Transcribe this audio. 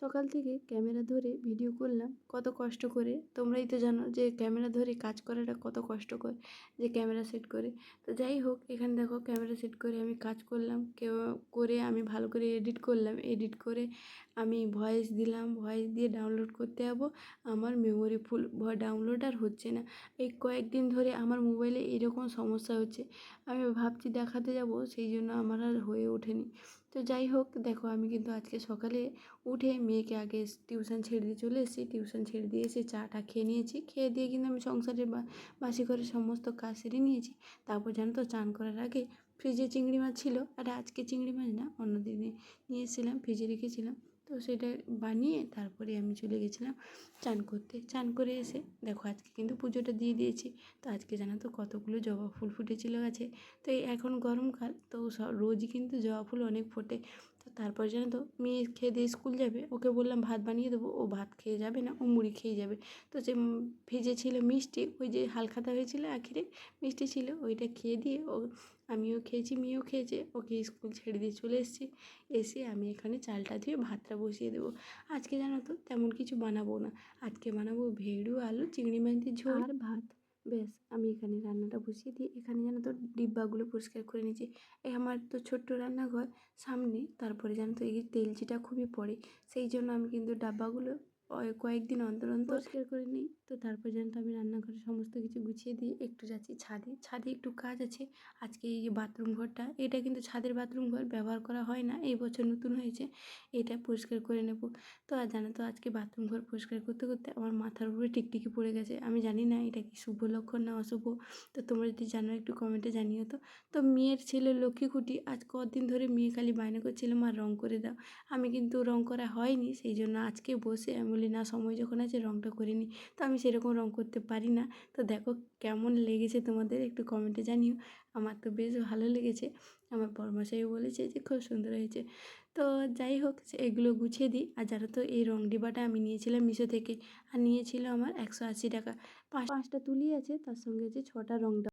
সকাল থেকে ক্যামেরা ধরে ভিডিও করলাম কত কষ্ট করে। তোমরাই তো জানো যে ক্যামেরা ধরে কাজ করাটা কত কষ্টকর, যে ক্যামেরা সেট করে। তো যাই হোক, এখানে দেখো ক্যামেরা সেট করে আমি কাজ করলাম, করে আমি ভালো করে এডিট করলাম। এডিট করে আমি ভয়েস দিলাম, ভয়েস দিয়ে ডাউনলোড করতে যাবো। আমার মেমোরি ফুল, ডাউনলোড আর হচ্ছে না। এই কয়েকদিন ধরে আমার মোবাইলে এরকম সমস্যা হচ্ছে। আমি ভাবছি দেখাতে যাব, সেই জন্য আমার আর হয়ে ওঠেনি। তো যাই হোক, দেখো আমি কিন্তু আজকে সকালে উঠে মেয়েকে আগে টিউশন ছেড়ে দিয়ে চলে এসেছি। টিউশন ছেড়ে দিয়ে এসে চাটা খেয়ে নিয়েছি। খেয়ে দিয়ে কিন্তু আমি সংসারের বাসি করে সমস্ত কাজ সেরে নিয়েছি। তারপর জানো তো, চান করার আগে ফ্রিজে চিংড়ি মাছ ছিল, আর আজকে চিংড়ি মাছ না, অন্য দিনে নিয়ে এসেছিলাম, ফ্রিজে রেখেছিলাম। তো সেটা বানিয়ে তারপরে আমি চলে গেছিলাম চান করতে। চান করে এসে দেখো আজকে কিন্তু পুজোটা দিয়ে দিয়েছি। তো আজকে জানো তো কতগুলো জবা ফুল ফুটেছিল গাছে। তো এখন গরমকাল, তো রোজই কিন্তু জবা ফুল অনেক ফোটে। তো তারপর জানো তো, মেয়ে খেয়ে দিয়ে স্কুল যাবে, ওকে বললাম ভাত বানিয়ে দেবো, ও ভাত খেয়ে যাবে না, ও মুড়ি খেয়ে যাবে। তো যে ভেজে ছিল মিষ্টি, ওই যে হালখাতা হয়েছিল আখেরে মিষ্টি ছিল, ওইটা খেয়ে দিয়ে আমিও খেয়েছি, মেয়েও খেয়েছে। ওকে স্কুল ছেড়ে দিয়ে চলে এসেছি। এসে আমি এখানে চালটা ধুয়ে ভাতটা বসিয়ে দেবো। আজকে জানো তো তেমন কিছু বানাবো না। আজকে বানাবো ভেড়ু, আলু, চিংড়ি মাছ দিয়ে ঝোল আর ভাত। ব্যাস, আমি এখানে রান্নাটা বসিয়ে দিয়ে এখানে জানো তো ডিব্বাগুলো পরিষ্কার করে নিয়েছি। আমার তো ছোট্ট রান্নাঘর সামনে, তারপরে জানো তো এই তেলচিটা খুবই পড়ে, সেই জন্য আমি কিন্তু ডাব্বাগুলো কয়েকদিন অন্তর অন্তর পরিষ্কার করে নিই। তো তারপর জানো তো আমি রান্নাঘরে সমস্ত কিছু গুছিয়ে দিয়ে একটু যাচ্ছি ছাদে। ছাদে একটু কাজ আছে। আজকে এই যে বাথরুম ঘরটা, এটা কিন্তু ছাদের বাথরুম ঘর, ব্যবহার করা হয় না, এই বছর নতুন হয়েছে। এটা পরিষ্কার করে নেব। তো আর জানো তো, আজকে বাথরুম ঘর পরিষ্কার করতে করতে আমার মাথার উপরে টিকটিকি পড়ে গেছে। আমি জানি না এটা কি শুভ লক্ষণ না অশুভ। তো তোমরা যদি জানো একটু কমেন্টে জানিও তো। তো মেয়ের ছেলে লক্ষ্মীকুটি আজ কদিন ধরে মেয়ে খালি বায়না করছিল মা রং করে দাও। আমি কিন্তু রং করা হয়নি, সেই জন্য আজকে বসে আমি বলি না, সময় যখন আছে রংটা করে নিই। তো আমি সেরকম রং করতে পারি না। তো দেখো কেমন লেগেছে তোমাদের একটু কমেন্টে জানিও। আমার তো বেশ ভালো লেগেছে। আমার বড়মশাইও বলেছে যে খুব সুন্দর হয়েছে। তো যাই হোক, এগুলো গুছিয়ে দিই। আর জানো তো, এই রং ডিবাটা আমি নিয়েছিলাম মিশো থেকে, আর নিয়েছিল আমার 180 টাকা। 5টা তুলি আছে, তার সঙ্গে যে 6টা রং